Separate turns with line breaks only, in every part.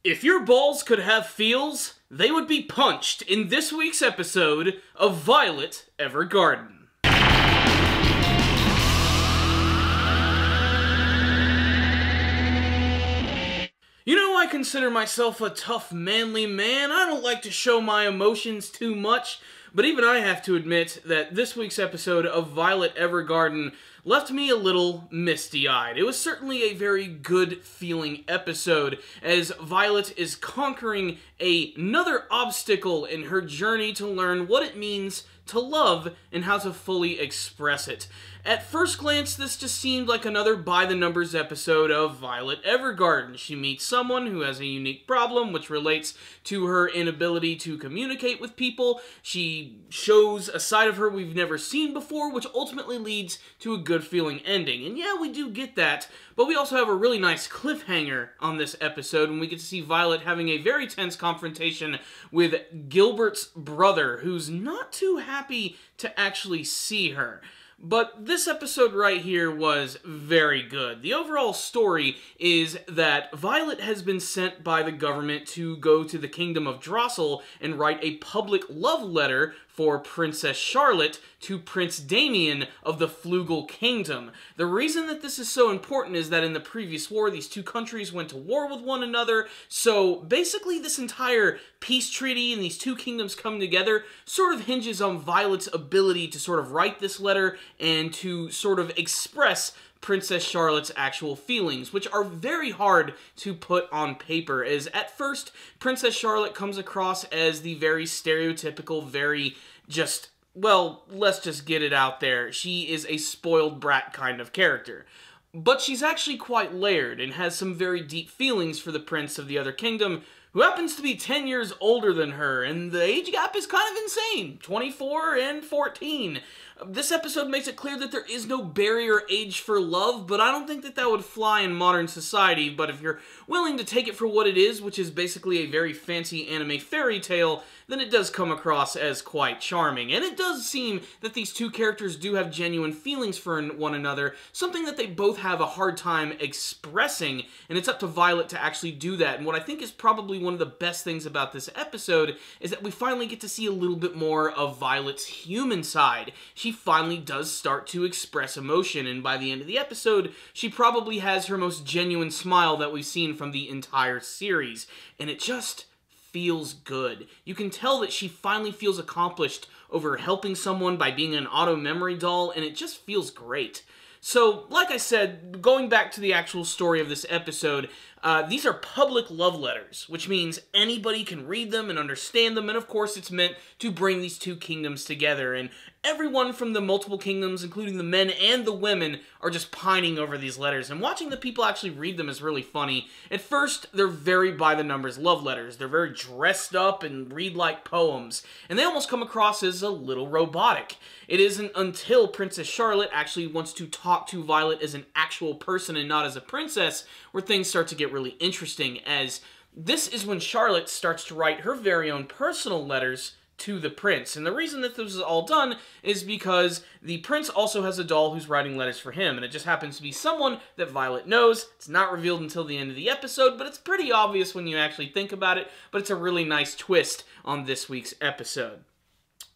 If your balls could have feels, they would be punched in this week's episode of Violet Evergarden. You know, I consider myself a tough, manly man. I don't like to show my emotions too much, but even I have to admit that this week's episode of Violet Evergarden left me a little misty-eyed. It was certainly a very good-feeling episode, as Violet is conquering another obstacle in her journey to learn what it means to love and how to fully express it. At first glance, this just seemed like another by-the-numbers episode of Violet Evergarden. She meets someone who has a unique problem, which relates to her inability to communicate with people. She shows a side of her we've never seen before, which ultimately leads to a good-feeling ending. And yeah, we do get that, but we also have a really nice cliffhanger on this episode, when we get to see Violet having a very tense confrontation with Gilbert's brother, who's not too happy to actually see her. But this episode right here was very good. The overall story is that Violet has been sent by the government to go to the kingdom of Drossel and write a public love letter for Princess Charlotte to Prince Damien of the Flugel Kingdom. The reason that this is so important is that in the previous war, these two countries went to war with one another, so basically this entire peace treaty and these two kingdoms coming together sort of hinges on Violet's ability to sort of write this letter and to sort of express Princess Charlotte's actual feelings, which are very hard to put on paper, as at first, Princess Charlotte comes across as the very stereotypical, very just, well, let's just get it out there, she is a spoiled brat kind of character. But she's actually quite layered and has some very deep feelings for the prince of the other kingdom, who happens to be 10 years older than her, and the age gap is kind of insane, 24 and 14. This episode makes it clear that there is no barrier age for love, but I don't think that that would fly in modern society. But if you're willing to take it for what it is, which is basically a very fancy anime fairy tale, then it does come across as quite charming. And it does seem that these two characters do have genuine feelings for one another, something that they both have a hard time expressing, and it's up to Violet to actually do that. And what I think is probably one of the best things about this episode is that we finally get to see a little bit more of Violet's human side. She finally does start to express emotion, and by the end of the episode, she probably has her most genuine smile that we've seen from the entire series, and it just feels good. You can tell that she finally feels accomplished over helping someone by being an auto memory doll, and it just feels great. So, like I said, going back to the actual story of this episode, these are public love letters, which means anybody can read them and understand them, and of course it's meant to bring these two kingdoms together, and everyone from the multiple kingdoms, including the men and the women, are just pining over these letters, and watching the people actually read them is really funny. At first, they're very by-the-numbers love letters. They're very dressed up and read like poems, and they almost come across as a little robotic. It isn't until Princess Charlotte actually wants to talk to Violet as an actual person and not as a princess where things start to get really interesting, as this is when Charlotte starts to write her very own personal letters to the prince. And the reason that this is all done is because the prince also has a doll who's writing letters for him, and it just happens to be someone that Violet knows. It's not revealed until the end of the episode, but it's pretty obvious when you actually think about it, but it's a really nice twist on this week's episode.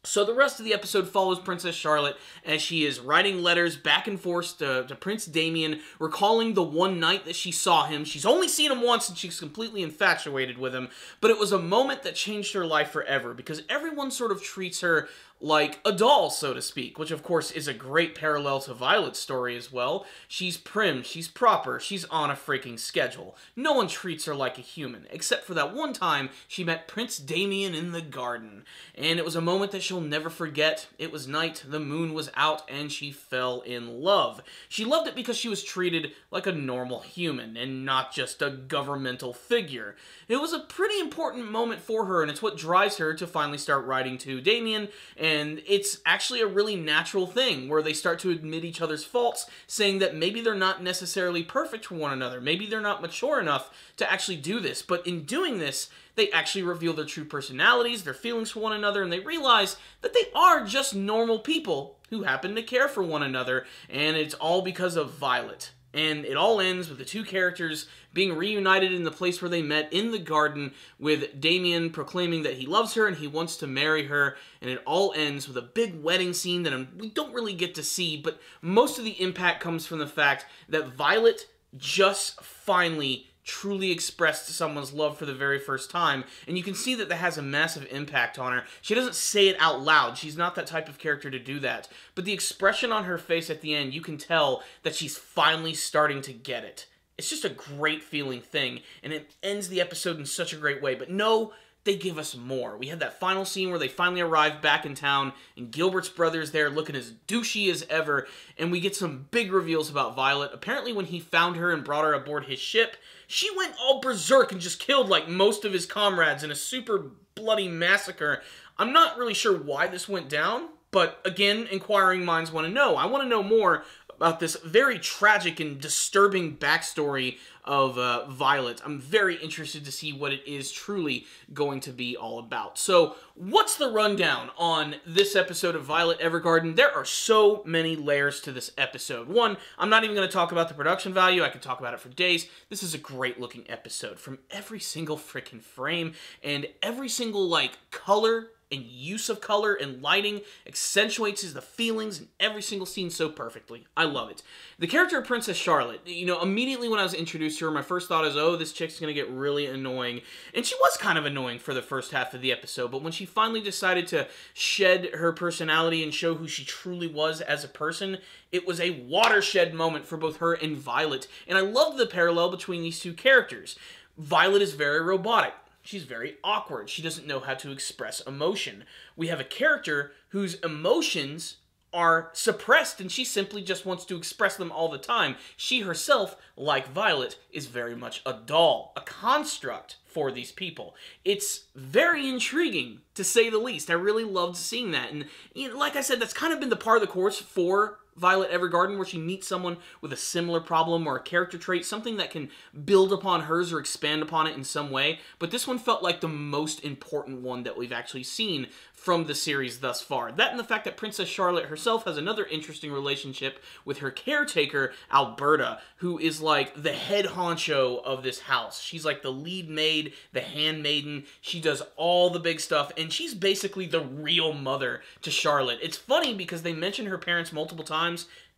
So the rest of the episode follows Princess Charlotte as she is writing letters back and forth to Prince Damien, recalling the one night that she saw him. She's only seen him once and she's completely infatuated with him, but it was a moment that changed her life forever because everyone sort of treats her like a doll, so to speak, which of course is a great parallel to Violet's story as well. She's prim, she's proper, she's on a freaking schedule. No one treats her like a human, except for that one time she met Prince Damien in the garden. And it was a moment that she'll never forget. It was night, the moon was out, and she fell in love. She loved it because she was treated like a normal human, and not just a governmental figure. It was a pretty important moment for her, and it's what drives her to finally start writing to Damien, and it's actually a really natural thing where they start to admit each other's faults, saying that maybe they're not necessarily perfect for one another, maybe they're not mature enough to actually do this, but in doing this, they actually reveal their true personalities, their feelings for one another, and they realize that they are just normal people who happen to care for one another, and it's all because of Violet. And it all ends with the two characters being reunited in the place where they met in the garden, with Damien proclaiming that he loves her and he wants to marry her. And it all ends with a big wedding scene that we don't really get to see, but most of the impact comes from the fact that Violet just finally truly expressed someone's love for the very first time, and you can see that has a massive impact on her. She doesn't say it out loud. She's not that type of character to do that. But the expression on her face at the end, you can tell that she's finally starting to get it. It's just a great feeling thing, and it ends the episode in such a great way. But no, they give us more. We had that final scene where they finally arrive back in town, and Gilbert's brother's there looking as douchey as ever, and we get some big reveals about Violet. Apparently when he found her and brought her aboard his ship, she went all berserk and just killed like most of his comrades in a super bloody massacre. I'm not really sure why this went down, but again, inquiring minds want to know. I want to know more about this very tragic and disturbing backstory of Violet. I'm very interested to see what it is truly going to be all about. So, what's the rundown on this episode of Violet Evergarden? There are so many layers to this episode. One, I'm not even going to talk about the production value. I could talk about it for days. This is a great looking episode from every single freaking frame and every single, like, color and use of color and lighting accentuates the feelings in every single scene so perfectly. I love it. The character of Princess Charlotte, you know, immediately when I was introduced to her, my first thought is, oh, this chick's gonna get really annoying. And she was kind of annoying for the first half of the episode, but when she finally decided to shed her personality and show who she truly was as a person, it was a watershed moment for both her and Violet. And I loved the parallel between these two characters. Violet is very robotic. She's very awkward. She doesn't know how to express emotion. We have a character whose emotions are suppressed, and she simply just wants to express them all the time. She herself, like Violet, is very much a doll, a construct for these people. It's very intriguing, to say the least. I really loved seeing that, and you know, like I said, that's kind of been the part of the course for Violet Evergarden, where she meets someone with a similar problem or a character trait, something that can build upon hers or expand upon it in some way. But this one felt like the most important one that we've actually seen from the series thus far. That and the fact that Princess Charlotte herself has another interesting relationship with her caretaker, Alberta, who is like the head honcho of this house. She's like the lead maid, the handmaiden. She does all the big stuff, and she's basically the real mother to Charlotte. It's funny because they mention her parents multiple times.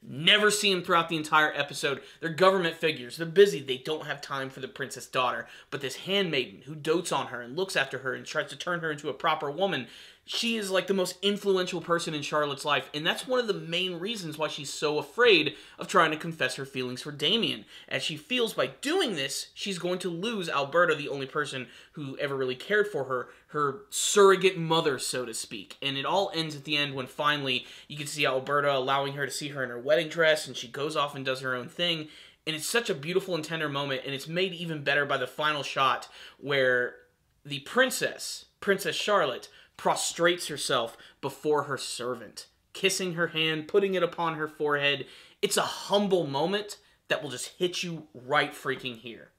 Never see them throughout the entire episode. They're government figures. They're busy. They don't have time for the princess daughter. But this handmaiden who dotes on her and looks after her and tries to turn her into a proper woman, she is like the most influential person in Charlotte's life, and that's one of the main reasons why she's so afraid of trying to confess her feelings for Damien, as she feels by doing this, she's going to lose Alberta, the only person who ever really cared for her, her surrogate mother, so to speak. And it all ends at the end when finally you can see Alberta allowing her to see her in her wedding dress, and she goes off and does her own thing, and it's such a beautiful and tender moment, and it's made even better by the final shot where the Princess Charlotte, prostrates herself before her servant, kissing her hand, putting it upon her forehead. It's a humble moment that will just hit you right freaking here.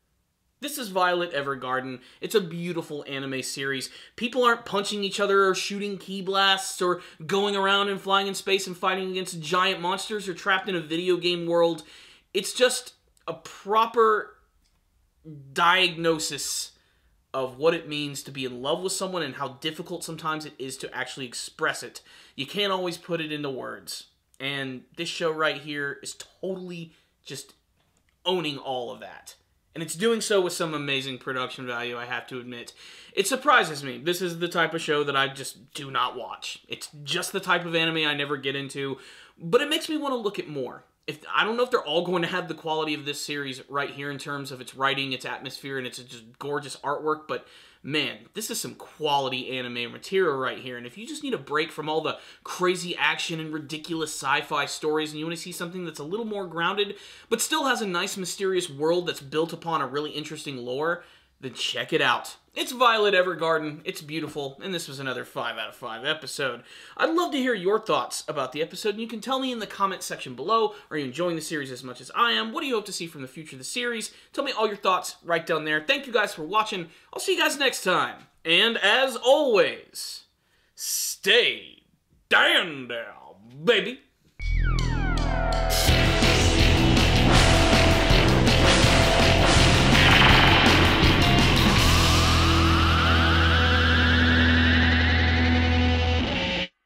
This is Violet Evergarden. It's a beautiful anime series. People aren't punching each other or shooting ki blasts or going around and flying in space and fighting against giant monsters or trapped in a video game world. It's just a proper diagnosis of what it means to be in love with someone and how difficult sometimes it is to actually express it. You can't always put it into words. And this show right here is totally just owning all of that. And it's doing so with some amazing production value, I have to admit. It surprises me. This is the type of show that I just do not watch. It's just the type of anime I never get into, but it makes me want to look at more. I don't know if they're all going to have the quality of this series right here in terms of its writing, its atmosphere, and its just gorgeous artwork, but man, this is some quality anime material right here, and if you just need a break from all the crazy action and ridiculous sci-fi stories, and you want to see something that's a little more grounded, but still has a nice mysterious world that's built upon a really interesting lore, then check it out. It's Violet Evergarden, it's beautiful, and this was another 5 out of 5 episode. I'd love to hear your thoughts about the episode, and you can tell me in the comment section below. Are you enjoying the series as much as I am? What do you hope to see from the future of the series? Tell me all your thoughts right down there. Thank you guys for watching. I'll see you guys next time. And as always, stay down, baby.